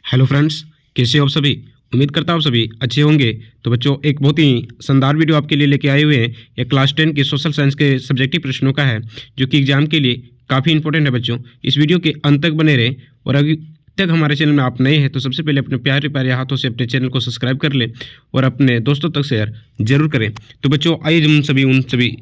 Hello friends, कैसे हो आप सभी। उम्मीद करता हूँ आप सभी अच्छे होंगे। तो बच्चों, एक बहुत ही शानदार वीडियो आपके लिए लेके आए हुए हैं। ये क्लास 10 के सोशल साइंस के सब्जेक्टिव प्रश्नों का है, जो कि एग्जाम के लिए काफ़ी इंपॉर्टेंट है। बच्चों, इस वीडियो के अंत तक बने रहें। और अभी तक हमारे चैनल में आप नए हैं तो सबसे पहले अपने प्यारे प्यारे हाथों से अपने चैनल को सब्सक्राइब कर लें और अपने दोस्तों तक शेयर जरूर करें। तो बच्चों, आइए हम सभी उन सभी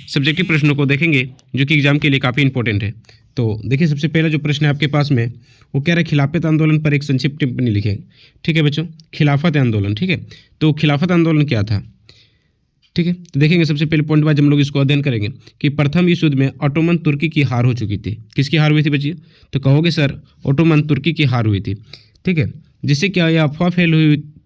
सब्जेक्टिव प्रश्नों को देखेंगे जो कि एग्जाम के लिए काफ़ी इंपॉर्टेंट है। तो देखिए, सबसे पहला जो प्रश्न है आपके पास में, वो कह रहा है खिलाफत आंदोलन पर एक संक्षिप्त टिप्पणी लिखें। ठीक है बच्चों, खिलाफत आंदोलन। ठीक है, तो खिलाफत आंदोलन क्या था। ठीक है, तो देखेंगे सबसे पहले पॉइंट वाइज हम लोग इसको अध्ययन करेंगे कि प्रथम विश्व युद्ध में ऑटोमन तुर्की की हार हो चुकी थी। किसकी हार हुई थी बच्चियों। तो कहोगे सर ऑटोमन तुर्की की हार हुई थी। ठीक है, जिससे क्या यह अफवाह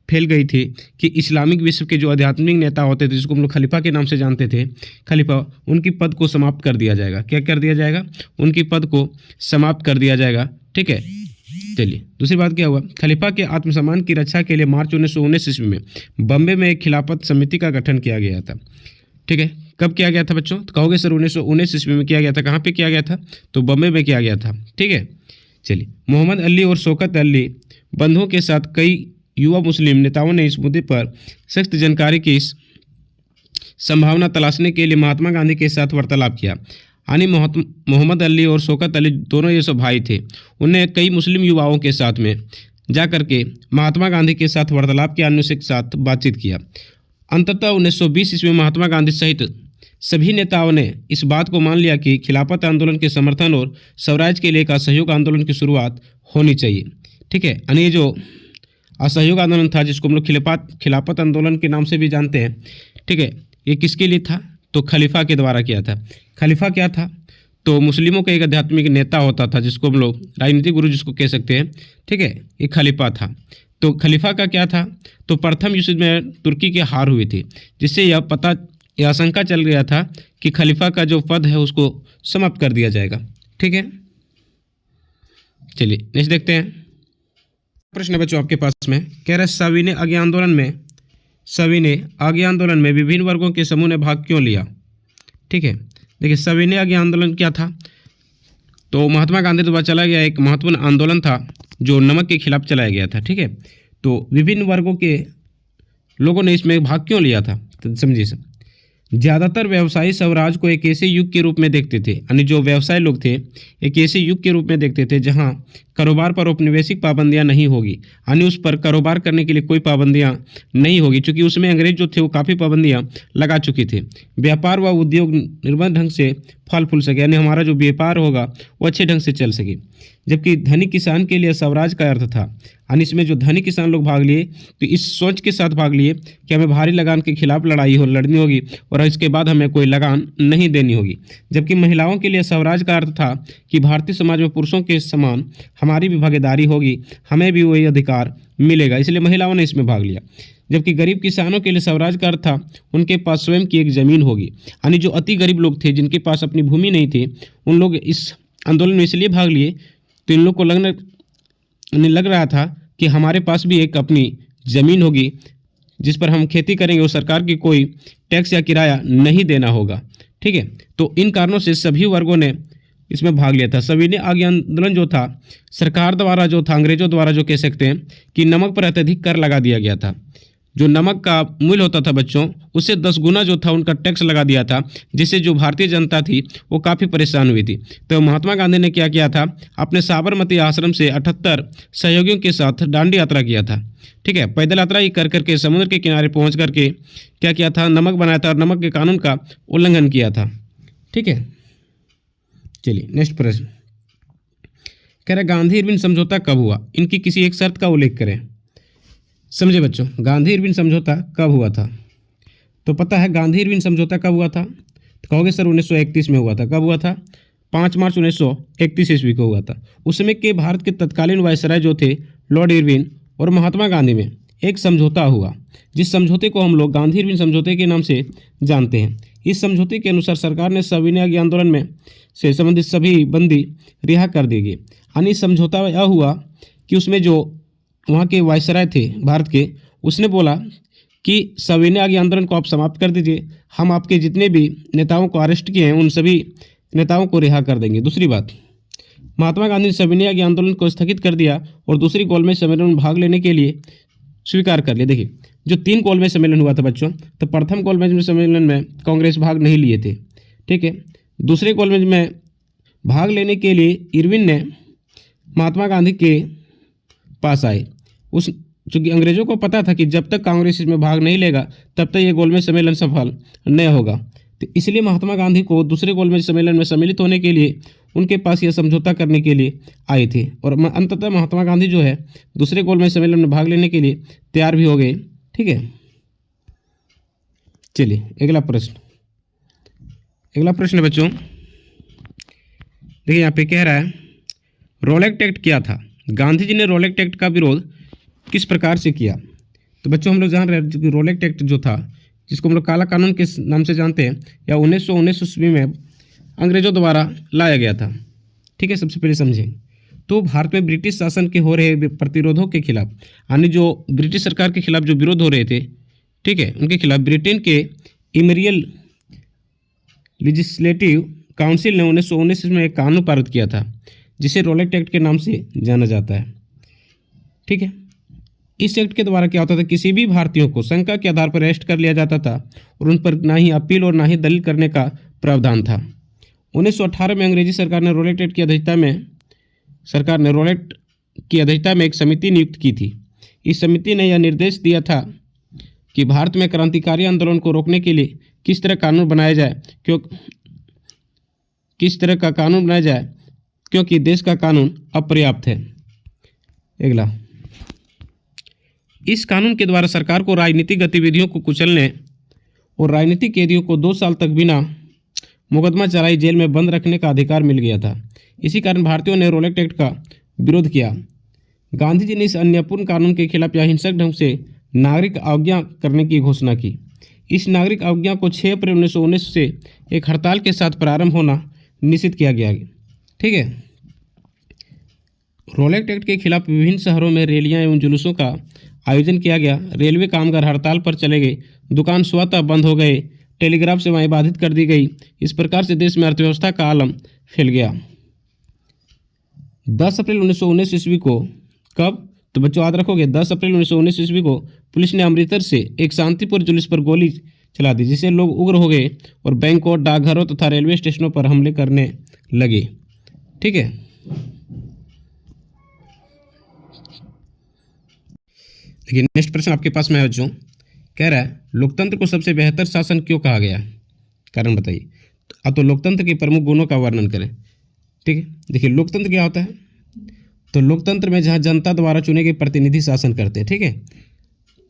फैल गई थी कि इस्लामिक विश्व के जो आध्यात्मिक नेता होते थे, जिसको हम लोग खलीफा के नाम से जानते थे, खलीफा, उनकी पद को समाप्त कर दिया जाएगा। क्या कर दिया जाएगा। उनकी पद को समाप्त कर दिया जाएगा। ठीक है, चलिए दूसरी बात क्या हुआ। खलीफा के आत्मसम्मान की रक्षा के लिए मार्च 1919 ईस्वी में बम्बे में एक खिलाफत समिति का गठन किया गया था। ठीक है, कब किया गया था बच्चों। तो कहोगे सर 1919 ईस्वी में किया गया था। कहाँ पे किया गया था। तो बम्बे में किया गया था। ठीक है, चलिए मोहम्मद अली और शौकत अली बंधुओं के साथ कई युवा मुस्लिम नेताओं ने इस मुद्दे पर सख्त जानकारी की संभावना तलाशने के लिए महात्मा गांधी के साथ वार्तालाप किया। यानी मोहम्मद अली और शौकत अली दोनों ये सब भाई थे। उन्हें कई मुस्लिम युवाओं के साथ में जा करके महात्मा गांधी के साथ वार्तालाप किया, उनके साथ बातचीत किया। अंततः 1920 ईस्वी में महात्मा गांधी सहित सभी नेताओं ने इस बात को मान लिया कि खिलाफत आंदोलन के समर्थन और स्वराज के लिए एक असहयोग आंदोलन की शुरुआत होनी चाहिए। ठीक है, यानी ये जो असहयोग आंदोलन था, जिसको हम लोग खिलाफत आंदोलन के नाम से भी जानते हैं। ठीक है, ये किसके लिए था। तो खलीफा के द्वारा किया था। खलीफा क्या था। तो मुस्लिमों का एक आध्यात्मिक नेता होता था, जिसको हम लोग राजनीतिक गुरु जिसको कह सकते हैं। ठीक है, ये खलीफा था। तो खलीफा का क्या था। तो प्रथम विश्व युद्ध में तुर्की की हार हुई थी, जिससे यह आशंका चल गया था कि खलीफा का जो पद है उसको समाप्त कर दिया जाएगा। ठीक है, चलिए नेक्स्ट देखते हैं। प्रश्न बच्चों आपके पास में कह रहा है सविनय आज्ञा आंदोलन में विभिन्न वर्गों के समूह ने भाग क्यों लिया। ठीक है, देखिए सविनय आज्ञा आंदोलन क्या था। तो महात्मा गांधी द्वारा चला गया एक महत्वपूर्ण आंदोलन था, जो नमक के खिलाफ चलाया गया था। ठीक है, तो विभिन्न वर्गों के लोगों ने इसमें भाग क्यों लिया था। तो समझिए सर, ज़्यादातर व्यवसायी स्वराज को एक ऐसे युग के रूप में देखते थे, यानी जो व्यवसाय लोग थे एक ऐसे युग के रूप में देखते थे जहां कारोबार पर औपनिवेशिक पाबंदियां नहीं होगी, यानी उस पर कारोबार करने के लिए कोई पाबंदियां नहीं होगी, क्योंकि उसमें अंग्रेज जो थे वो काफ़ी पाबंदियां लगा चुकी थे। व्यापार व उद्योग निर्बाध ढंग से फल फूल सके, यानी हमारा जो व्यापार होगा वो अच्छे ढंग से चल सके। जबकि धनी किसान के लिए स्वराज का अर्थ था, यानी इसमें जो धनी किसान लोग भाग लिए तो इस सोच के साथ भाग लिए कि हमें भारी लगान के खिलाफ लड़नी होगी और इसके बाद हमें कोई लगान नहीं देनी होगी। जबकि महिलाओं के लिए स्वराज का अर्थ था कि भारतीय समाज में पुरुषों के समान हमारी भी भागीदारी होगी, हमें भी वही अधिकार मिलेगा, इसलिए महिलाओं ने इसमें भाग लिया। जबकि गरीब किसानों के लिए स्वराज का अर्थ था उनके पास स्वयं की एक ज़मीन होगी, यानी जो अति गरीब लोग थे जिनके पास अपनी भूमि नहीं थी, उन लोग इस आंदोलन में इसलिए भाग लिए तो इन लोग को लग रहा था कि हमारे पास भी एक अपनी ज़मीन होगी जिस पर हम खेती करेंगे और सरकार की कोई टैक्स या किराया नहीं देना होगा। ठीक है, तो इन कारणों से सभी वर्गों ने इसमें भाग लिया था। सविनय आज्ञा आंदोलन जो था सरकार द्वारा जो था, अंग्रेजों द्वारा जो कह सकते हैं कि नमक पर अत्यधिक कर लगा दिया गया था। जो नमक का मूल्य होता था बच्चों, उससे 10 गुना जो था उनका टैक्स लगा दिया था, जिससे जो भारतीय जनता थी वो काफ़ी परेशान हुई थी। तो महात्मा गांधी ने क्या किया था, अपने साबरमती आश्रम से 78 सहयोगियों के साथ दांडी यात्रा किया था। ठीक है, पैदल यात्रा ही कर करके समुद्र के किनारे पहुंच करके क्या किया था, नमक बनाया था और नमक के कानून का उल्लंघन किया था। ठीक है, चलिए नेक्स्ट प्रश्न कह रहा गांधी इरविन समझौता कब हुआ, इनकी किसी एक शर्त का उल्लेख करें। समझे बच्चों, गांधी इरविन समझौता कब हुआ था। तो पता है गांधी इरविन समझौता कब हुआ था। तो कहोगे सर 1931 में हुआ था। कब हुआ था। 5 मार्च 1931 ईस्वी को हुआ था। उस समय के भारत के तत्कालीन वायसराय जो थे लॉर्ड इरविन और महात्मा गांधी में एक समझौता हुआ, जिस समझौते को हम लोग गांधी इरविन समझौते के नाम से जानते हैं। इस समझौते के अनुसार सरकार ने सविनय आज्ञा आंदोलन में से संबंधित सभी बंदी रिहा कर दिए गए। यानी समझौता यह हुआ कि उसमें जो वहाँ के वायसराय थे भारत के, उसने बोला कि सविनय आज्ञा आंदोलन को आप समाप्त कर दीजिए, हम आपके जितने भी नेताओं को अरेस्ट किए हैं उन सभी नेताओं को रिहा कर देंगे। दूसरी बात, महात्मा गांधी ने सविनय आगे आंदोलन को स्थगित कर दिया और दूसरी गोलमेज सम्मेलन में भाग लेने के लिए स्वीकार कर लिया। देखिए, जो 3 गोलमेज सम्मेलन हुआ था बच्चों, तो प्रथम गोलमेज सम्मेलन में कांग्रेस भाग नहीं लिए थे, ठीक है। दूसरे गोलमेज में भाग लेने के लिए इरविन ने महात्मा गांधी के पास आए। चूंकि अंग्रेजों को पता था कि जब तक कांग्रेस इसमें भाग नहीं लेगा तब तक ये गोलमेज सम्मेलन सफल नहीं होगा, तो इसलिए महात्मा गांधी को दूसरे गोलमेज सम्मेलन में सम्मिलित होने के लिए उनके पास यह समझौता करने के लिए आए थे। और अंततः महात्मा गांधी जो है दूसरे गोलमेज सम्मेलन में भाग लेने के लिए तैयार भी हो गए, ठीक है। चलिए अगला प्रश्न है बच्चों, देखिए यहाँ पे कह रहा है रॉलेट एक्ट क्या था। गांधी जी ने रॉलेट एक्ट का विरोध किस प्रकार से किया। तो बच्चों हम लोग जान रहे हैं कि रॉलेट एक्ट जो था, जिसको हम लोग काला कानून के नाम से जानते हैं, या 1919 ईस्वी में अंग्रेजों द्वारा लाया गया था, ठीक है। सबसे पहले समझें तो भारत में ब्रिटिश शासन के हो रहे प्रतिरोधों के खिलाफ, यानी जो ब्रिटिश सरकार के खिलाफ जो विरोध हो रहे थे, ठीक है, उनके खिलाफ ब्रिटेन के इम्पीरियल लेजिस्लेटिव काउंसिल ने 1919 में एक कानून पारित किया था जिसे रॉलेट एक्ट के नाम से जाना जाता है, ठीक है। इस एक्ट के द्वारा क्या होता था, किसी भी भारतीयों को शंका के आधार पर अरेस्ट कर लिया जाता था और उन पर ना ही अपील और ना ही दलील करने का प्रावधान था। 1918 में अंग्रेजी सरकार ने रॉलेट एक्ट की अध्यक्षता में एक समिति नियुक्त की थी। इस समिति ने यह निर्देश दिया था कि भारत में क्रांतिकारी आंदोलन को रोकने के लिए किस तरह का कानून बनाया जाए क्योंकि देश का कानून अपर्याप्त है। अगला, इस कानून के द्वारा सरकार को राजनीतिक गतिविधियों को कुचलने और राजनीतिक कैदियों को 2 साल तक बिना मुकदमा चलाई जेल में बंद रखने का अधिकार मिल गया था। इसी कारण भारतीयों ने रॉलेट एक्ट का विरोध किया। गांधी जी ने इस अन्यायपूर्ण कानून के खिलाफ या हिंसक ढंग से नागरिक अवज्ञा करने की घोषणा की। इस नागरिक अवज्ञा को 6 अप्रैल 1919 से एक हड़ताल के साथ प्रारंभ होना निश्चित किया गया, ठीक है। रॉलेट एक्ट के खिलाफ विभिन्न शहरों में रैलियां एवं जुलूसों का आयोजन किया गया। रेलवे कामगार हड़ताल पर चले गए, दुकान स्वतः बंद हो गए, टेलीग्राफ सेवाएं बाधित कर दी गई। इस प्रकार से देश में अर्थव्यवस्था का आलम फैल गया। 10 अप्रैल 1919 ईस्वी को, कब, तो बच्चों याद रखोगे, 10 अप्रैल 1919 ईस्वी को पुलिस ने अमृतसर से एक शांतिपूर्ण जुलूस पर गोली चला दी, जिससे लोग उग्र हो गए और बैंकों, डाकघरों तथा रेलवे स्टेशनों पर हमले करने लगे, ठीक है। देखिए नेक्स्ट प्रश्न आपके पास में है बच्चों, कह रहा है लोकतंत्र को सबसे बेहतर शासन क्यों कहा गया, कारण बताइए। तो लोकतंत्र के प्रमुख गुणों का वर्णन करें, ठीक है। देखिए लोकतंत्र क्या होता है, तो लोकतंत्र में जहां जनता द्वारा चुने गए प्रतिनिधि शासन करते हैं, ठीक है।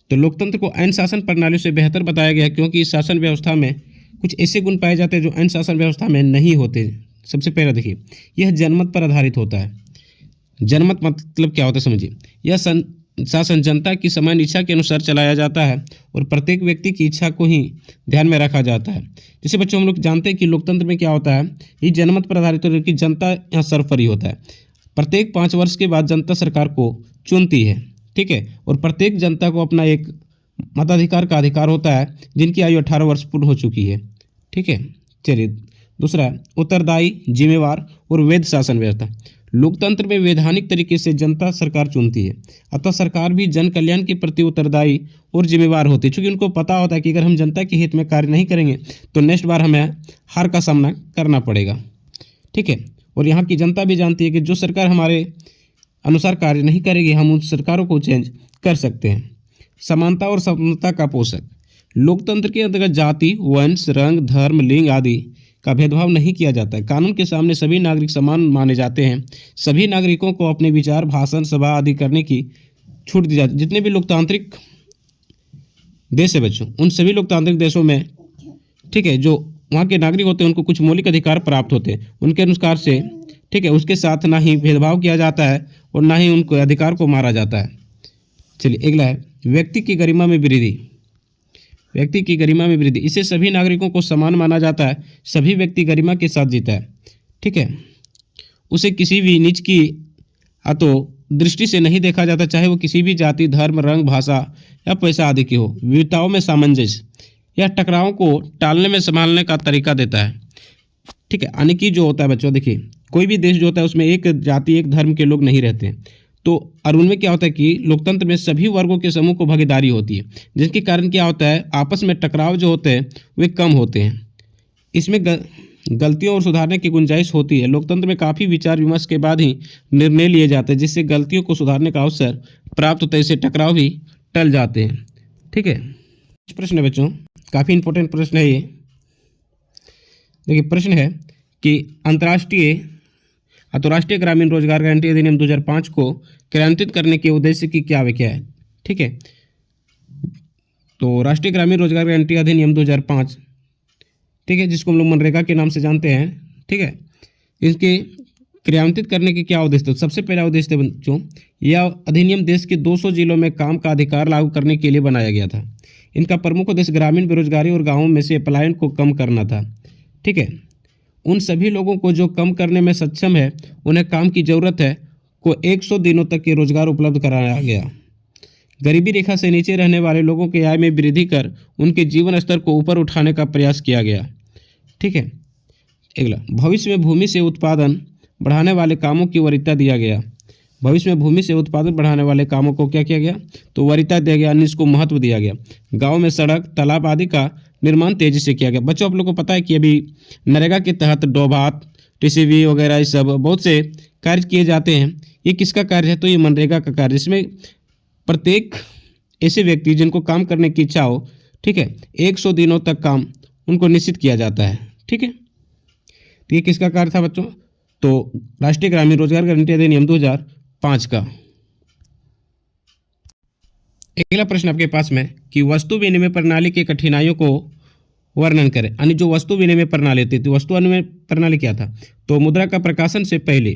तो लोकतंत्र को अन्य शासन प्रणालियों से बेहतर बताया गया क्योंकि इस शासन व्यवस्था में कुछ ऐसे गुण पाए जाते हैं जो अन्य शासन व्यवस्था में नहीं होते। सबसे पहले देखिए, यह जनमत पर आधारित होता है। जनमत मतलब क्या होता है समझिए, यह शासन जनता की सामान्य इच्छा के अनुसार चलाया जाता है और प्रत्येक व्यक्ति की इच्छा को ही ध्यान में रखा जाता है। जैसे बच्चों हम लोग जानते हैं कि लोकतंत्र में क्या होता है, ये जनमत पर आधारित होता है कि जनता यहाँ सर्वोपरि होता है। प्रत्येक 5 वर्ष के बाद जनता सरकार को चुनती है, ठीक है, और प्रत्येक जनता को अपना एक मताधिकार का अधिकार होता है जिनकी आयु 18 वर्ष पूर्ण हो चुकी है, ठीक है। चलिए दूसरा, उत्तरदायी, जिम्मेवार और वैध शासन व्यवस्था। लोकतंत्र में वैधानिक तरीके से जनता सरकार चुनती है, अतः सरकार भी जन कल्याण के प्रति उत्तरदायी और जिम्मेवार होती है, क्योंकि उनको पता होता है कि अगर हम जनता के हित में कार्य नहीं करेंगे तो नेक्स्ट बार हमें हार का सामना करना पड़ेगा, ठीक है। और यहाँ की जनता भी जानती है कि जो सरकार हमारे अनुसार कार्य नहीं करेगी हम उन सरकारों को चेंज कर सकते हैं। समानता और समता का पोषक। लोकतंत्र के अंतर्गत जाति, वंश, रंग, धर्म, लिंग आदि का भेदभाव नहीं किया जाता है। कानून के सामने सभी नागरिक समान माने जाते हैं। सभी नागरिकों को अपने विचार, भाषण, सभा आदि करने की छूट दी जाती है। जितने भी लोकतांत्रिक देश है बच्चों, उन सभी लोकतांत्रिक देशों में, ठीक है, जो वहाँ के नागरिक होते हैं उनको कुछ मौलिक अधिकार प्राप्त होते हैं उनके अनुसार से, ठीक है। उसके साथ ना ही भेदभाव किया जाता है और ना ही उनको अधिकार को मारा जाता है। चलिए अगला है व्यक्ति की गरिमा में वृद्धि। व्यक्ति की गरिमा में वृद्धि, इसे सभी नागरिकों को समान माना जाता है। सभी व्यक्ति गरिमा के साथ जीता है, ठीक है। उसे किसी भी नीच की दृष्टि से नहीं देखा जाता, चाहे वो किसी भी जाति, धर्म, रंग, भाषा या पैसा आदि की हो। विविधताओं में सामंजस्य, यह टकरावों को टालने में संभालने का तरीका देता है। ठीक है। यानी कि जो होता है बच्चों, देखिए कोई भी देश जो होता है उसमें एक जाति एक धर्म के लोग नहीं रहते हैं। तो और उनमें क्या होता है कि लोकतंत्र में सभी वर्गों के समूह को भागीदारी होती है, जिसके कारण क्या होता है आपस में टकराव जो होते हैं वे कम होते हैं। इसमें गलतियों और सुधारने की गुंजाइश होती है। लोकतंत्र में काफ़ी विचार विमर्श के बाद ही निर्णय लिए जाते हैं, जिससे गलतियों को सुधारने का अवसर प्राप्त होता है, इससे टकराव भी टल जाते हैं। ठीक है। प्रश्न है बच्चों, काफ़ी इंपॉर्टेंट प्रश्न है ये। देखिए प्रश्न है कि राष्ट्रीय ग्रामीण रोजगार गारंटी अधिनियम 2005 को क्रियान्वित करने के उद्देश्य की क्या व्याख्या है। ठीक है। तो राष्ट्रीय ग्रामीण रोजगार गारंटी अधिनियम 2005, ठीक है, जिसको हम लोग मनरेगा के नाम से जानते हैं। ठीक है। इसके क्रियान्वित करने के क्या उद्देश्य थे। सबसे पहला उद्देश्य बच्चों, यह अधिनियम देश के 200 जिलों में काम का अधिकार लागू करने के लिए बनाया गया था। इनका प्रमुख उद्देश्य ग्रामीण बेरोजगारी और गाँवों में से पलायन को कम करना था। ठीक है। उन सभी लोगों को जो कम करने में सक्षम है, उन्हें काम की ज़रूरत है, को 100 दिनों तक के रोजगार उपलब्ध कराया गया। गरीबी रेखा से नीचे रहने वाले लोगों के आय में वृद्धि कर उनके जीवन स्तर को ऊपर उठाने का प्रयास किया गया। ठीक है। अगला, भविष्य में भूमि से उत्पादन बढ़ाने वाले कामों की वरीयता दिया गया। भविष्य में भूमि से उत्पादन बढ़ाने वाले कामों को क्या किया गया, तो वरीयता दिया गया, अन्य इसको महत्व दिया गया। गाँव में सड़क तालाब आदि का निर्माण तेजी से किया गया। बच्चों आप लोग को पता है कि अभी नरेगा के तहत डोभात टीसीबी वगैरह ये सब बहुत से कार्य किए जाते हैं। ये किसका कार्य है, तो ये मनरेगा का कार्य, जिसमें प्रत्येक ऐसे व्यक्ति जिनको काम करने की इच्छा हो, ठीक है, 100 दिनों तक काम उनको निश्चित किया जाता है। ठीक है। तो ये किसका कार्य था बच्चों, तो राष्ट्रीय ग्रामीण रोजगार गारंटी अधिनियम 2005 का। अगला प्रश्न आपके पास में कि वस्तु विनिमय प्रणाली की कठिनाइयों को वर्णन करें। यानी जो वस्तु विनिमय प्रणाली थी, तो वस्तु विनिमय प्रणाली क्या था, तो मुद्रा का प्रकाशन से पहले,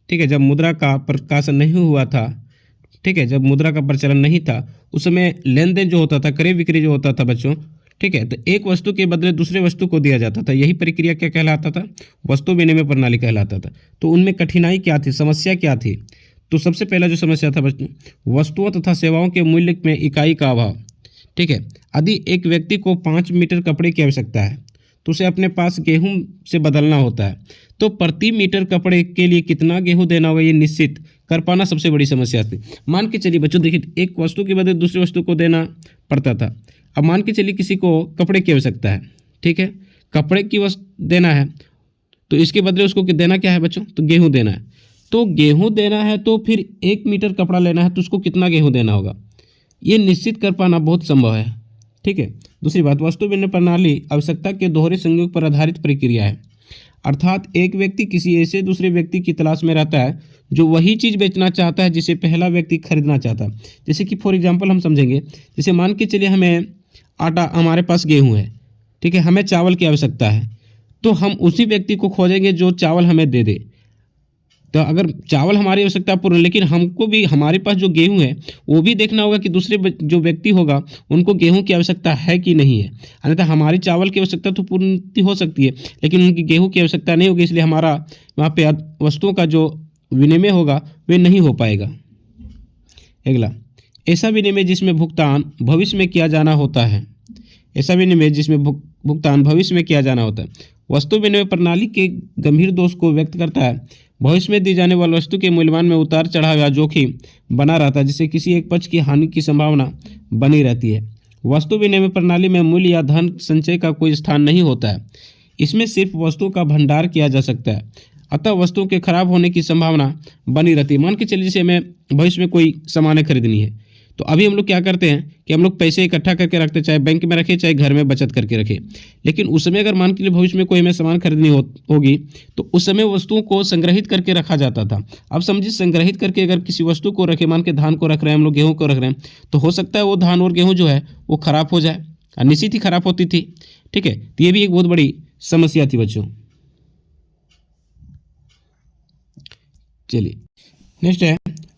ठीक है, जब मुद्रा का प्रकाशन नहीं हुआ था, ठीक है, जब मुद्रा का प्रचलन नहीं था, उस समय लेन देन जो होता था, क्रय विक्रय जो होता था बच्चों, ठीक है, तो एक वस्तु के बदले दूसरे वस्तु को दिया जाता था। यही प्रक्रिया क्या कहलाता था, वस्तु विनिमय प्रणाली कहलाता था। तो उनमें कठिनाई क्या थी, समस्या क्या थी, तो सबसे पहला जो समस्या था बच्चों, वस्तुओं तथा सेवाओं के मूल्य में इकाई का अभाव। ठीक है। यदि एक व्यक्ति को 5 मीटर कपड़े की आवश्यकता है, तो उसे अपने पास गेहूं से बदलना होता है, तो प्रति मीटर कपड़े के लिए कितना गेहूं देना होगा, ये निश्चित कर पाना सबसे बड़ी समस्या थी। मान के चलिए बच्चों, देखिए एक वस्तु के बदले दूसरी वस्तु को देना पड़ता था। अब मान के चलिए किसी को कपड़े की आवश्यकता है, ठीक है, कपड़े की वस्तु देना है, तो इसके बदले उसको देना क्या है बच्चों, तो गेहूँ देना है। तो गेहूँ देना है तो फिर 1 मीटर कपड़ा लेना है, तो उसको कितना गेहूँ देना होगा, ये निश्चित कर पाना बहुत संभव है। ठीक है। दूसरी बात, वस्तु विनिमय प्रणाली आवश्यकता के दोहरे संयोग पर आधारित प्रक्रिया है। अर्थात एक व्यक्ति किसी ऐसे दूसरे व्यक्ति की तलाश में रहता है जो वही चीज़ बेचना चाहता है जिसे पहला व्यक्ति खरीदना चाहता है। जैसे कि फॉर एग्जांपल हम समझेंगे, जैसे मान के चलिए हमें आटा, हमारे पास गेहूँ है, ठीक है, हमें चावल की आवश्यकता है, तो हम उसी व्यक्ति को खोजेंगे जो चावल हमें दे दे। तो अगर चावल हमारी आवश्यकता पूर्ण, लेकिन हमको भी हमारे पास जो गेहूं है वो भी देखना होगा कि दूसरे जो व्यक्ति होगा उनको गेहूं की आवश्यकता है कि नहीं है। अन्यथा हमारी चावल की आवश्यकता तो पूर्ति हो सकती है, लेकिन उनकी गेहूं की आवश्यकता नहीं होगी, इसलिए हमारा वहाँ पे वस्तुओं का जो विनिमय होगा वे नहीं हो पाएगा। अगला, ऐसा विनिमय जिसमें भुगतान भविष्य में किया जाना होता है। ऐसा विनिमय जिसमें भुगतान भविष्य में किया जाना होता है वस्तु विनिमय प्रणाली के गंभीर दोष को व्यक्त करता है। भविष्य में दी जाने वाली वस्तु के मूल्यमान में उतार चढ़ाव या जोखिम बना रहता है, जिससे किसी एक पक्ष की हानि की संभावना बनी रहती है। वस्तु विनिमय प्रणाली में मूल्य या धन संचय का कोई स्थान नहीं होता है। इसमें सिर्फ वस्तुओं का भंडार किया जा सकता है, अतः वस्तुओं के खराब होने की संभावना बनी रहती है। मान के चलिए जैसे हमें भविष्य में कोई सामानें खरीदनी है, तो अभी हम लोग क्या करते हैं कि हम लोग पैसे इकट्ठा करके रखते, चाहे बैंक में रखें चाहे घर में बचत करके रखें। लेकिन उस समय अगर मान के लिए भविष्य में कोई हमें सामान खरीदनी होगी तो उस समय वस्तुओं को संग्रहित करके रखा जाता था। अब समझिए संग्रहित करके अगर किसी वस्तु को रखें, मान के धान को रख रहे हैं हम लोग, गेहूँ को रख रहे हैं, तो हो सकता है वो धान और गेहूँ जो है वो खराब हो जाए, निश्चित ही खराब होती थी। ठीक है, तो ये भी एक बहुत बड़ी समस्या थी बच्चों। चलिए नेक्स्ट है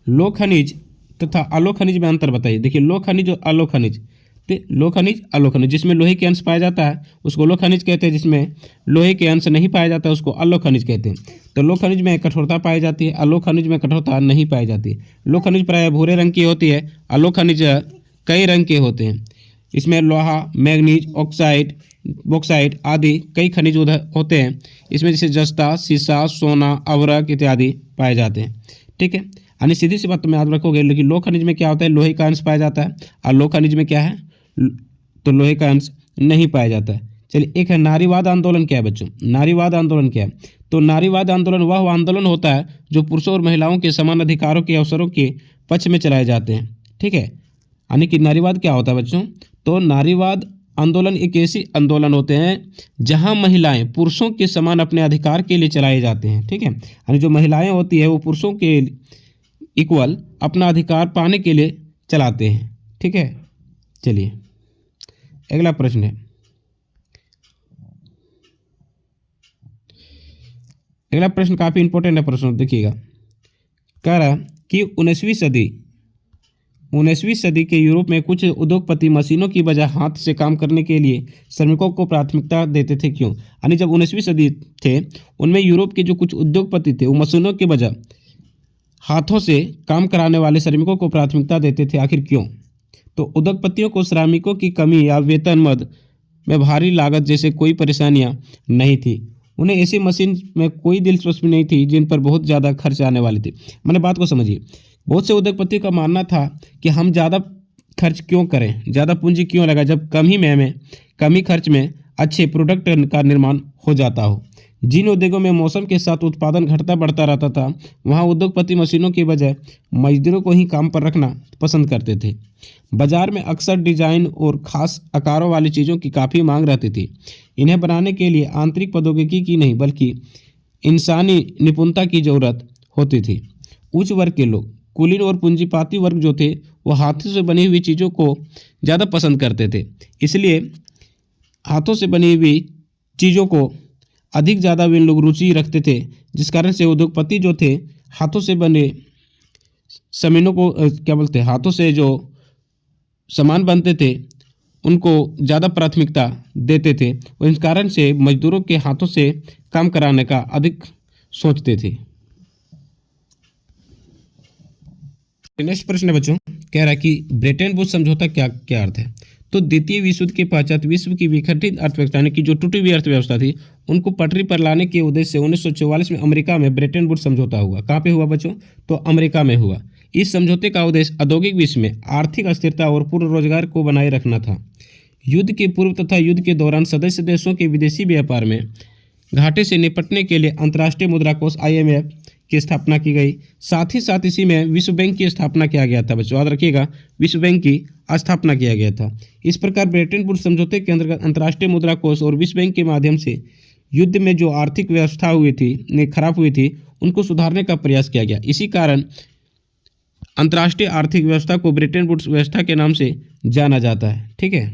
लो खनिज तथा अलो खनिज में अंतर बताइए। देखिए लो खनिज और अलो खनिज, लो खनिज अलो खनिज, जिसमें लोहे के अंश पाया जाता है उसको लो खनिज कहते हैं, जिसमें लोहे के अंश नहीं पाया जाता है उसको अलो खनिज कहते हैं। तो लो खनिज में कठोरता पाई जाती है, अलो खनिज में कठोरता नहीं पाई जाती है। लो खनिज प्रायः भूरे रंग की होती है, अलो खनिज कई रंग के होते हैं। इसमें लोहा, मैग्नीज ऑक्साइड, बॉक्साइट आदि कई खनिज होते हैं। इसमें जैसे जस्ता, सीसा, सोना, अवरक इत्यादि पाए जाते हैं। ठीक है, यानी सीधी सी बात तो मैं याद रखोगे। लेकिन लोह खनिज में क्या होता है, लोहे का अंश पाया जाता है, और लोह खनिज में क्या है, तो लोहे का अंश नहीं पाया जाता है। चलिए, एक है नारीवाद आंदोलन। क्या है बच्चों, नारीवाद आंदोलन क्या है? तो नारीवाद आंदोलन वह आंदोलन होता है जो पुरुषों और महिलाओं के समान अधिकारों के अवसरों के पक्ष में चलाए जाते हैं। ठीक है, यानी कि नारीवाद क्या होता है बच्चों? तो नारीवाद आंदोलन एक ऐसी आंदोलन होते हैं जहां महिलाएं पुरुषों के समान अपने अधिकार के लिए चलाए जाते हैं। ठीक है, यानी जो महिलाएं होती है वो पुरुषों के इक्वल अपना अधिकार पाने के लिए चलाते हैं। ठीक है, चलिए अगला प्रश्न है। अगला प्रश्न काफी इंपॉर्टेंट है प्रश्न, देखिएगा। कह रहा कि 19वीं सदी के यूरोप में कुछ उद्योगपति मशीनों की बजाय हाथ से काम करने के लिए श्रमिकों को प्राथमिकता देते थे। क्यों? यानी जब 19वीं सदी थे, उनमें यूरोप के जो कुछ उद्योगपति थे वो मशीनों के बजाय हाथों से काम कराने वाले श्रमिकों को प्राथमिकता देते थे। आखिर क्यों? तो उद्योगपतियों को श्रमिकों की कमी या वेतन मद में भारी लागत जैसे कोई परेशानियां नहीं थी। उन्हें ऐसी मशीन में कोई दिलचस्पी नहीं थी जिन पर बहुत ज़्यादा खर्च आने वाले थे। मैंने बात को समझिए। बहुत से उद्योगपति का मानना था कि हम ज़्यादा खर्च क्यों करें, ज़्यादा पूंजी क्यों लगा, जब कम ही खर्च में अच्छे प्रोडक्ट का निर्माण हो जाता हो। जिन उद्योगों में मौसम के साथ उत्पादन घटता बढ़ता रहता था, वहाँ उद्योगपति मशीनों के बजाय मजदूरों को ही काम पर रखना पसंद करते थे। बाजार में अक्सर डिजाइन और खास आकारों वाली चीज़ों की काफ़ी मांग रहती थी। इन्हें बनाने के लिए आंतरिक प्रौद्योगिकी की नहीं बल्कि इंसानी निपुणता की जरूरत होती थी। उच्च वर्ग के लोग, कुलीन और पूंजीपाती वर्ग जो थे, वो हाथों से बनी हुई चीज़ों को ज़्यादा पसंद करते थे। इसलिए हाथों से बनी हुई चीज़ों को अधिक ज़्यादा वे लोग रुचि रखते थे, जिस कारण से उद्योगपति जो थे हाथों से बने सामानों को हाथों से जो सामान बनते थे उनको ज़्यादा प्राथमिकता देते थे, और इस कारण से मजदूरों के हाथों से काम कराने का अधिक सोचते थे। नेक्स्ट प्रश्न है बच्चों, कह रहा है कि ब्रेटन वुड्स समझौता क्या क्या अर्थ है? तो द्वितीय विश्व युद्ध के पश्चात विश्व की विघटित अर्थव्यवस्था यानी कि जो टूटी हुई अर्थव्यवस्था थी उनको पटरी पर लाने के उद्देश्य से 1944 में अमेरिका में ब्रेटन वुड्स समझौता हुआ। कहाँ पे हुआ बच्चों? तो अमेरिका में हुआ। इस समझौते का उद्देश्य औद्योगिक विश्व में आर्थिक स्थिरता और पूर्ण रोजगार को बनाए रखना था। युद्ध के पूर्व तथा युद्ध के दौरान सदस्य देशों के विदेशी व्यापार में घाटे से निपटने के लिए अंतर्राष्ट्रीय मुद्रा कोष IMF की स्थापना की गई। साथ ही साथ इसी में विश्व बैंक की स्थापना किया गया था। बच्चों याद रखिएगा, विश्व बैंक की स्थापना किया गया था। इस प्रकार ब्रेटन वुड्स समझौते के अंतर्गत अंतर्राष्ट्रीय मुद्रा कोष और विश्व बैंक के माध्यम से युद्ध में जो आर्थिक व्यवस्था खराब हुई थी उनको सुधारने का प्रयास किया गया। इसी कारण अंतर्राष्ट्रीय आर्थिक व्यवस्था को ब्रेटन वुड्स व्यवस्था के नाम से जाना जाता है। ठीक है,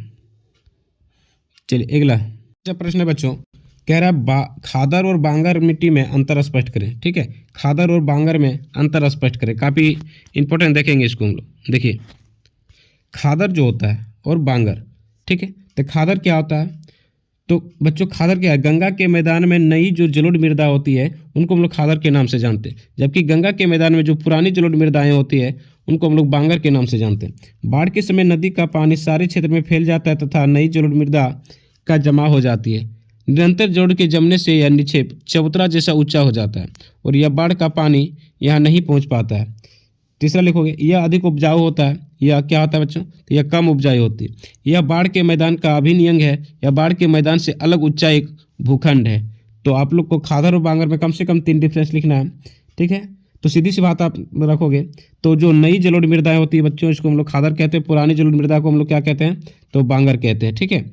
चलिए अगला प्रश्न है बच्चों, कह रहा है खादर और बांगर मिट्टी में अंतर स्पष्ट करें। ठीक है, खादर और बांगर में अंतर स्पष्ट करें, काफ़ी इंपॉर्टेंट देखेंगे इसको हम लोग। देखिए, खादर जो होता है और बांगर, ठीक है, तो खादर क्या होता है? तो बच्चों खादर क्या है? गंगा के मैदान में नई जो जलोढ़ मृदा होती है उनको हम लोग खादर के नाम से जानते हैं, जबकि गंगा के मैदान में जो पुरानी जलोढ़ मृदाएँ होती है उनको हम लोग बांगर के नाम से जानते हैं। बाढ़ के समय नदी का पानी सारे क्षेत्र में फैल जाता है तथा नई जलोढ़ मृदा का जमा हो जाती है। निरंतर जलोढ़ के जमने से यह निक्षेप चबूतरा जैसा ऊंचा हो जाता है और यह बाढ़ का पानी यहाँ नहीं पहुँच पाता है। तीसरा लिखोगे, यह अधिक उपजाऊ होता है। यह क्या होता है बच्चों? तो यह कम उपजाऊ होती है। यह बाढ़ के मैदान का अभिन्न अंग है। यह बाढ़ के मैदान से अलग ऊंचा एक भूखंड है। तो आप लोग को खादर और बांगर में कम से कम 3 डिफरेंस लिखना है। ठीक है, तो सीधी सी बात आप रखोगे तो जो नई जलोढ़ मृदाएं होती है बच्चों, इसको हम लोग खादर कहते हैं। पुरानी जलोढ़ मृदा को हम लोग क्या कहते हैं? तो बांगर कहते हैं। ठीक है,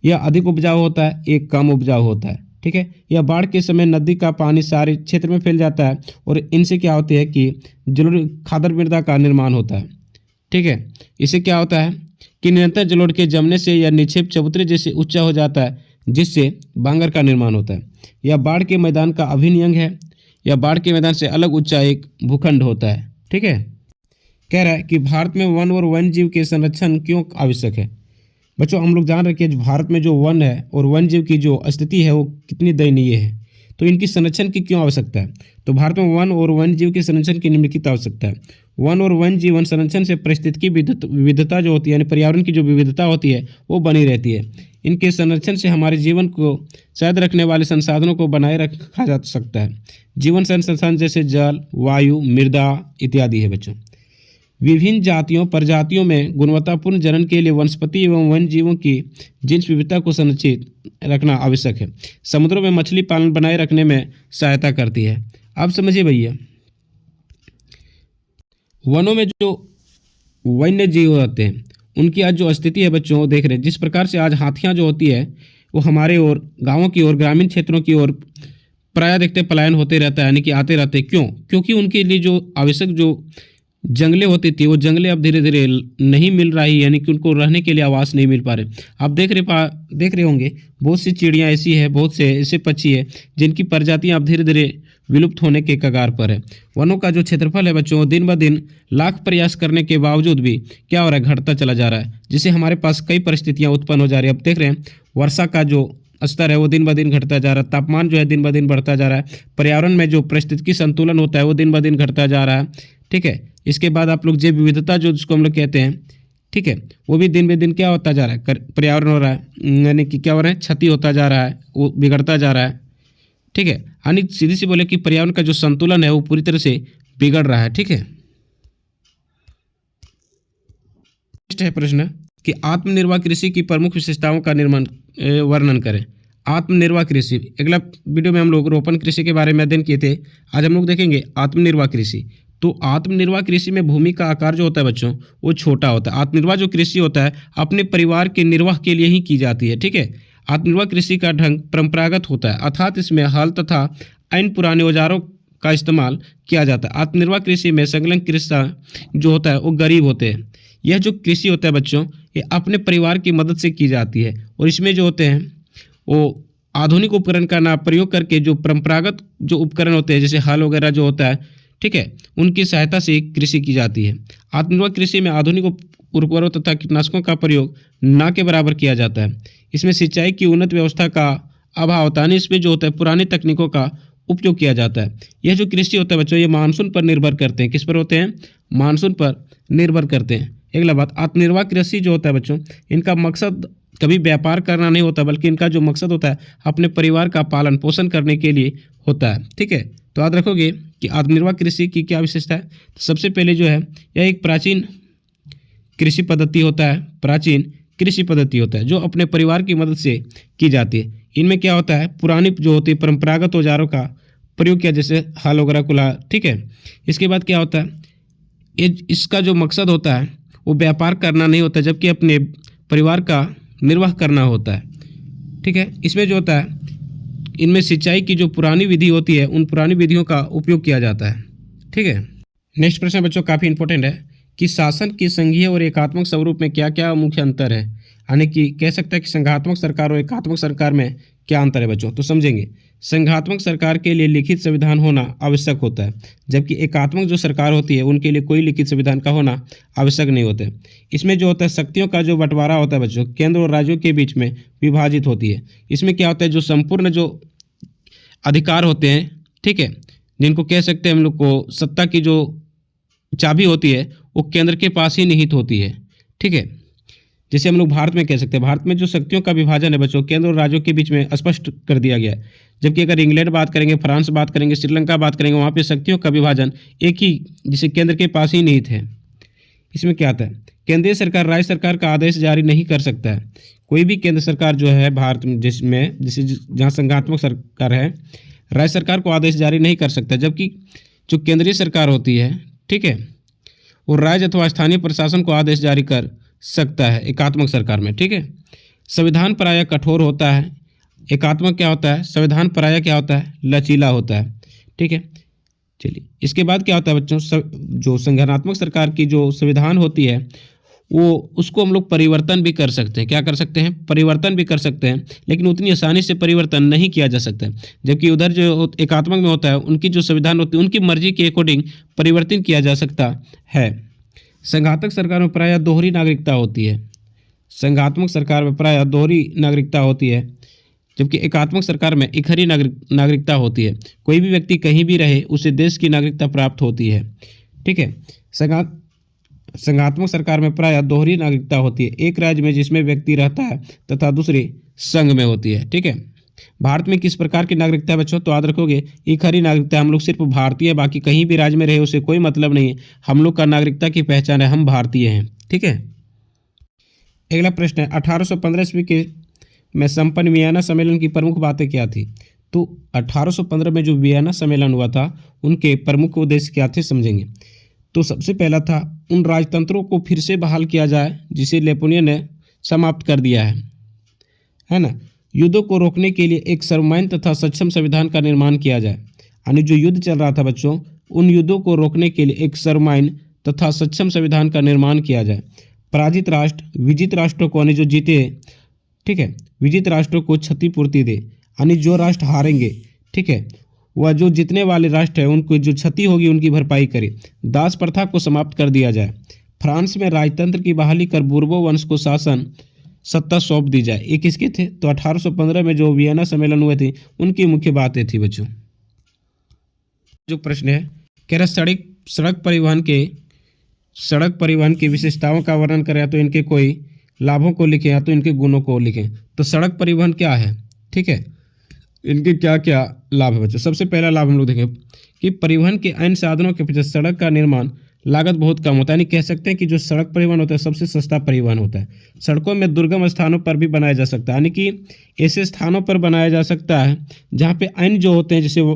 यह अधिक उपजाऊ होता है, एक कम उपजाऊ होता है। ठीक है, यह बाढ़ के समय नदी का पानी सारे क्षेत्र में फैल जाता है और इनसे क्या होती है कि जलोढ़ खादर मृदा का निर्माण होता है। ठीक है, इससे क्या होता है कि निरंतर जलोढ़ के जमने से यह निक्षेप चबूतरे जैसे ऊंचा हो जाता है, जिससे बांगर का निर्माण होता है। यह बाढ़ के मैदान का अभिन्न अंग है। यह बाढ़ के मैदान से अलग ऊंचा एक भूखंड होता है। ठीक है, कह रहा है कि भारत में वन और वन्य जीव के संरक्षण क्यों आवश्यक है? बच्चों हम लोग जान रहे हैं कि भारत में जो वन है और वन्य जीव की जो स्थिति है वो कितनी दयनीय है। तो इनकी संरक्षण की क्यों आवश्यकता है? तो भारत में वन और वन्य जीव के संरक्षण की निम्नलिखित आवश्यकता है। वन और वन्य जीवन संरक्षण से पारिस्थितिकी विविधता जो होती है, यानी पर्यावरण की जो विविधता होती है वो बनी रहती है। इनके संरक्षण से हमारे जीवन को शायद रखने वाले संसाधनों को बनाए रखा जा सकता है। जीवन संसाधन जैसे जल, वायु, मृदा इत्यादि है बच्चों। विभिन्न जातियों प्रजातियों में गुणवत्तापूर्ण जनन के लिए वनस्पति एवं वन्य जीवों की जीन्स विविधता को संरक्षित रखना आवश्यक है। समुद्रों में मछली पालन बनाए रखने में सहायता करती है। आप समझिए भैया, वनों में जो वन्य जीव होते हैं उनकी आज जो स्थिति है बच्चों वो देख रहे हैं। जिस प्रकार से आज हाथियां जो होती है वो हमारे और गाँवों की ओर, ग्रामीण क्षेत्रों की ओर प्रायः देखते पलायन होते रहता है, यानी कि आते रहते। क्यों? क्योंकि उनके लिए जो आवश्यक जो जंगलें होती थी वो जंगलें अब धीरे धीरे नहीं मिल रही, यानी कि उनको रहने के लिए आवास नहीं मिल पा रहे। आप देख रहे होंगे बहुत सी चिड़ियाँ ऐसी है, बहुत से ऐसे पक्षी है जिनकी प्रजातियां अब धीरे धीरे विलुप्त होने के कगार पर है। वनों का जो क्षेत्रफल है बच्चों दिन ब दिन लाख प्रयास करने के बावजूद भी क्या हो रहा है, घटता चला जा रहा है, जिससे हमारे पास कई परिस्थितियां उत्पन्न हो जा रही है। अब देख रहे हैं वर्षा का जो स्तर है वो दिन ब दिन घटता जा रहा है, तापमान जो है दिन ब दिन बढ़ता जा रहा है, पर्यावरण में जो पारिस्थितिकी संतुलन होता है वो दिन ब दिन घटता जा रहा है। ठीक है, इसके बाद आप लोग जैव विविधता जो जिसको हम लोग कहते हैं, ठीक है, वो भी दिन ब दिन क्या होता जा रहा है, पर्यावरण हो रहा है, यानी कि क्या हो रहा है, क्षति होता जा रहा है, वो बिगड़ता जा रहा है। ठीक है, यानी सीधी सी बोले कि पर्यावरण का जो संतुलन है वो पूरी तरह से बिगड़ रहा है। ठीक है, नेक्स्ट है प्रश्न कि आत्मनिर्भर कृषि की प्रमुख विशेषताओं का वर्णन करें। आत्मनिर्भर कृषि, अगला वीडियो में हम लोग रोपण कृषि के बारे में अध्ययन किए थे, आज हम लोग देखेंगे आत्मनिर्भर कृषि। तो आत्मनिर्भर कृषि में भूमि का आकार जो होता है बच्चों वो छोटा होता है। आत्मनिर्भर जो कृषि होता है अपने परिवार के निर्वाह के लिए ही की जाती है। ठीक है, आत्मनिर्भर कृषि का ढंग परंपरागत होता है, अर्थात इसमें हल तथा अन्य पुराने औजारों का इस्तेमाल किया जाता है। आत्मनिर्भर कृषि में संलग्न कृषक जो होता है वो गरीब होते हैं। यह जो कृषि होता है बच्चों ये अपने परिवार की मदद से की जाती है और इसमें जो होते हैं वो आधुनिक उपकरण का ना प्रयोग करके जो परंपरागत जो उपकरण होते हैं जैसे हल वगैरह जो होता है, ठीक है, उनकी सहायता से कृषि की जाती है। आत्मनिर्भर कृषि में आधुनिक उर्वरकों तथा कीटनाशकों का प्रयोग ना के बराबर किया जाता है। इसमें सिंचाई की उन्नत व्यवस्था का अभाव होता है, इसमें जो होता है पुरानी तकनीकों का उपयोग किया जाता है। यह जो कृषि होता है बच्चों ये मानसून पर निर्भर करते हैं। किस पर होते हैं? मानसून पर निर्भर करते हैं। अगला बात, आत्मनिर्भर कृषि जो होता है बच्चों इनका मकसद कभी व्यापार करना नहीं होता, बल्कि इनका जो मकसद होता है अपने परिवार का पालन पोषण करने के लिए होता है। ठीक है, तो याद रखोगे कि आत्मनिर्भर कृषि की क्या विशेषता है। तो सबसे पहले जो है यह एक प्राचीन कृषि पद्धति होता है, प्राचीन कृषि पद्धति होता है जो अपने परिवार की मदद से की जाती है। इनमें क्या होता है पुरानी जो होती है परंपरागत औजारों का प्रयोग किया, जैसे हल वगैरह कुल्हाड़। ठीक है, इसके बाद क्या होता है इसका जो मकसद होता है वो व्यापार करना नहीं होता, जबकि अपने परिवार का निर्वाह करना होता है। ठीक है, इसमें जो होता है इनमें सिंचाई की जो पुरानी विधि होती है उन पुरानी विधियों का उपयोग किया जाता है। ठीक है, नेक्स्ट प्रश्न बच्चों काफ़ी इंपॉर्टेंट है कि शासन की संघीय और एकात्मक स्वरूप में क्या क्या मुख्य अंतर है, यानी कि कह सकता है कि संघात्मक सरकार और एकात्मक सरकार में क्या अंतर है बच्चों। तो समझेंगे, संघात्मक सरकार के लिए लिखित संविधान होना आवश्यक होता है, जबकि एकात्मक जो सरकार होती है उनके लिए कोई लिखित संविधान का होना आवश्यक नहीं होता है। इसमें जो होता है शक्तियों का जो बंटवारा होता है बच्चों केंद्र और राज्यों के बीच में विभाजित होती है। इसमें क्या होता है जो संपूर्ण जो अधिकार होते हैं, ठीक है, जिनको कह सकते हैं हम लोग को सत्ता की जो चाबी होती है वो केंद्र के पास ही निहित होती है। ठीक है, जैसे हम लोग भारत में कह सकते हैं भारत में जो शक्तियों का विभाजन है बच्चों केंद्र और राज्यों के बीच में स्पष्ट कर दिया गया है। जबकि अगर इंग्लैंड बात करेंगे, फ्रांस बात करेंगे, श्रीलंका बात करेंगे, वहाँ पे शक्तियों का विभाजन एक ही जिसे केंद्र के पास ही निहित है। इसमें क्या आता है केंद्रीय सरकार राज्य सरकार का आदेश जारी नहीं कर सकता है। कोई भी केंद्र सरकार जो है भारत में जिसमें जैसे जहाँ संघात्मक सरकार है राज्य सरकार को आदेश जारी नहीं कर सकता, जबकि जो केंद्रीय सरकार होती है, ठीक है, वो राज्य अथवा स्थानीय प्रशासन को आदेश जारी कर सकता है एकात्मक सरकार में। ठीक है, संविधान प्रायः कठोर होता है, एकात्मक क्या होता है संविधान प्रायः क्या होता है लचीला होता है। ठीक है, चलिए इसके बाद क्या होता है बच्चों जो संगठनात्मक सरकार की जो संविधान होती है वो उसको हम लोग परिवर्तन भी कर सकते हैं। क्या कर सकते हैं? परिवर्तन भी कर सकते हैं, लेकिन उतनी आसानी से परिवर्तन नहीं किया जा सकता है। जबकि उधर जो एकात्मक में होता है उनकी जो संविधान होती है उनकी मर्जी के अकॉर्डिंग परिवर्तन किया जा सकता है। संघातक सरकार में प्रायः दोहरी नागरिकता होती है। संघात्मक सरकार में प्रायः दोहरी नागरिकता होती है। जबकि एकात्मक सरकार में इकहरी नागरिकता होती है। कोई भी व्यक्ति कहीं भी रहे उसे देश की नागरिकता प्राप्त होती है। ठीक है। संघात्मक सरकार में प्रायः दोहरी नागरिकता होती है, एक राज्य में जिसमें व्यक्ति रहता है तथा दूसरी संघ में होती है। ठीक है। भारत में किस प्रकार की नागरिकता है बच्चों? तो याद रखोगे इकहरी नागरिकता। हम लोग सिर्फ भारतीय, बाकी कहीं भी राज्य में रहे उसे कोई मतलब नहीं है। हम लोग का नागरिकता की पहचान है, हम भारतीय हैं। ठीक है। अगला प्रश्न है 1815 ईस्वी के में संपन्न वियना सम्मेलन की प्रमुख बातें क्या थी? तो 1815 में जो वियना सम्मेलन हुआ था उनके प्रमुख उद्देश्य क्या थे समझेंगे। तो सबसे पहला था उन राजतंत्रों को फिर से बहाल किया जाए जिसे नेपोलियन ने समाप्त कर दिया है ना। युद्धों को रोकने के लिए एक सर्वमान्य तथा सक्षम संविधान का निर्माण किया जाए। यानी जो युद्ध चल रहा था बच्चों, उन युद्धों को रोकने के लिए एक सर्वमान्य तथा सक्षम संविधान का निर्माण किया जाए। पराजित राष्ट्र विजित राष्ट्रों को, यानी जो जीते, ठीक है, विजित राष्ट्रों को क्षतिपूर्ति दे। यानी जो राष्ट्र हारेंगे, ठीक है, वह जो जीतने वाले राष्ट्र है उनको जो क्षति होगी उनकी भरपाई करे। दास प्रथा को समाप्त कर दिया जाए। फ्रांस में राजतंत्र की बहाली कर बूर्बो वंश को शासन सत्ता सौंप दी जाए। ये किसके थे? तो 1815 में जो वियना सम्मेलन हुए थे उनकी मुख्य बातें थी बच्चों। जो प्रश्न है कह रहा सड़क परिवहन की विशेषताओं का वर्णन करें, या तो इनके कोई लाभों को लिखें या तो इनके गुणों को लिखें। तो सड़क परिवहन क्या है? ठीक है, इनके क्या क्या लाभ है बच्चों। सबसे पहला लाभ हम लोग देखें कि परिवहन के अन्य साधनों के पीछे सड़क का निर्माण लागत बहुत कम होता है। यानी कह सकते हैं कि जो सड़क परिवहन होता है सबसे सस्ता परिवहन होता है। सड़कों में दुर्गम स्थानों पर भी बनाया जा सकता है, यानी कि ऐसे स्थानों पर बनाया जा सकता है जहाँ पे अन्य जो होते हैं, जैसे वो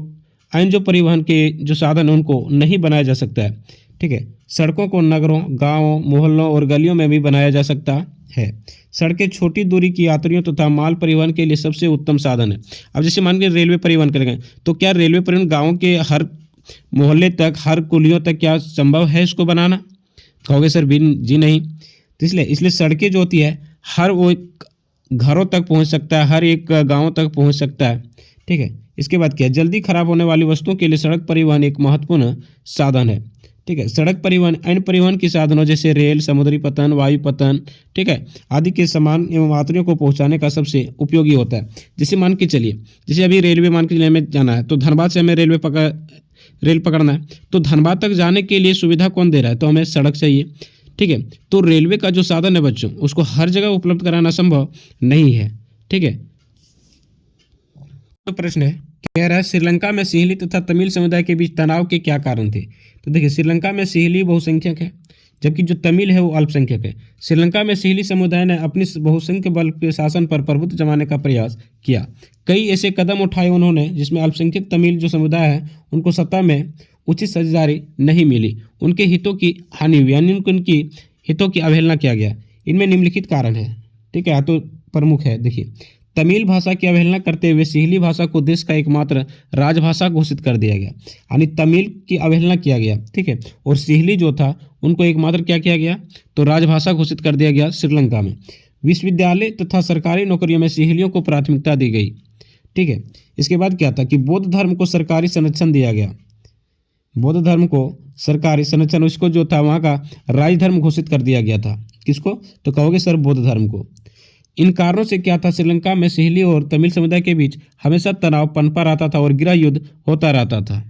अन्य जो परिवहन के जो साधन है उनको नहीं बनाया जा सकता है। ठीक है। सड़कों को नगरों, गाँवों, मोहल्लों और गलियों में भी बनाया जा सकता है। सड़कें छोटी दूरी की यात्रियों तथा माल परिवहन के लिए सबसे उत्तम साधन है। अब जैसे मान के रेलवे परिवहन करेंगे तो क्या रेलवे परिवहन गाँव के हर मोहल्ले तक, हर कुलियों तक क्या संभव है इसको बनाना? कहोगे सर जी नहीं। तो इसलिए सड़कें जो होती है हर वो घरों तक पहुंच सकता है, हर एक गाँव तक पहुंच सकता है। ठीक है। इसके बाद क्या, जल्दी खराब होने वाली वस्तुओं के लिए सड़क परिवहन एक महत्वपूर्ण साधन है। ठीक है। सड़क परिवहन अन्य परिवहन के साधनों जैसे रेल, समुद्री पतन, वायु पतन, ठीक है, आदि के सामान एवं यात्रियों को पहुंचाने का सबसे उपयोगी होता है। जैसे मान के चलिए, जैसे अभी रेलवे मान के चलिए हमें जाना है तो धनबाद से हमें रेल पकड़ना है, तो धनबाद तक जाने के लिए सुविधा कौन दे रहा है? तो हमें सड़क चाहिए। ठीक है। तो रेलवे का जो साधन है बच्चों उसको हर जगह उपलब्ध कराना संभव नहीं है। ठीक है। तो प्रश्न है कह रहा है श्रीलंका में सिंहली तथा तमिल समुदाय के बीच तनाव के क्या कारण थे? तो देखिए श्रीलंका में सिंहली बहुसंख्यक है जबकि जो तमिल है वो अल्पसंख्यक है। श्रीलंका में सिंहली समुदाय ने अपनी बहुसंख्यक बल के शासन पर प्रभुत्व जमाने का प्रयास किया। कई ऐसे कदम उठाए उन्होंने जिसमें अल्पसंख्यक तमिल जो समुदाय है उनको सत्ता में उचित साझेदारी नहीं मिली, उनके हितों की हानि हुई, यानी उनकी हितों की अवहेलना किया गया। इनमें निम्नलिखित कारण है। ठीक है। तो प्रमुख है, देखिए तमिल भाषा की अवहेलना करते हुए सिंहली भाषा को देश का एकमात्र राजभाषा घोषित कर दिया गया, यानी तमिल की अवहेलना किया गया। ठीक है। और सिंहली जो था उनको एकमात्र क्या किया गया? तो राजभाषा घोषित कर दिया गया श्रीलंका में। विश्वविद्यालय तथा सरकारी नौकरियों में सिंहलियों को प्राथमिकता दी गई। ठीक है। इसके बाद क्या था कि बौद्ध धर्म को सरकारी संरक्षण दिया गया। बौद्ध धर्म को सरकारी संरक्षण, उसको जो था वहाँ का राजधर्म घोषित कर दिया गया था। किसको? तो कहोगे सर बौद्ध धर्म को। इन कारणों से क्या था, श्रीलंका में सिंहली और तमिल समुदाय के बीच हमेशा तनाव पनपा रहता था और गृह युद्ध होता रहता था।